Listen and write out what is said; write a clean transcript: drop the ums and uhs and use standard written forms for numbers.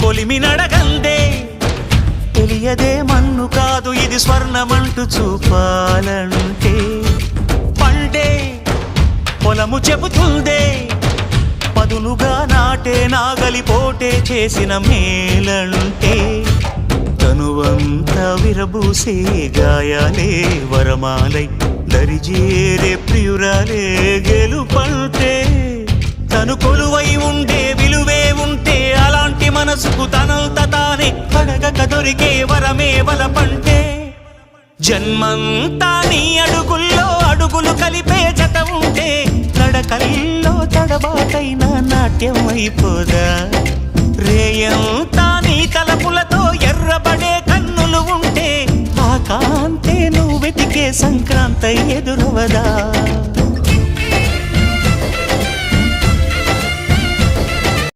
కొలిమి నడగందే తెలియదే మన్ను కాదు ఇది స్వర్ణమంటూ చూపాలంటే పండే పొలము చెబుతుందే పదునుగా నాటే నాగలిపోటే చేసిన మేలంటే తనువంతా విరబూసే గాయాలే వరమాలై దరిజేరే ప్రియురాలే గెలుపంటే తను కొలువై ఉండే విలువే ఉంటే అలాంటి మనసుకు తనంత తానే అడగక దొరికే వరమే వలపంటే జన్మంతా నీ అడుగుల్లో అడుగులు కలిపే జత ఉంటే నడకల్లో తడబాటైన నాట్యం అయిపోదా రేయంతా నీ తలపులతో ఎర్రబడే కన్నులు ఉంటే ఆ కాంతే నువ్వు వెతికే సంక్రాంతి ఎదురవదా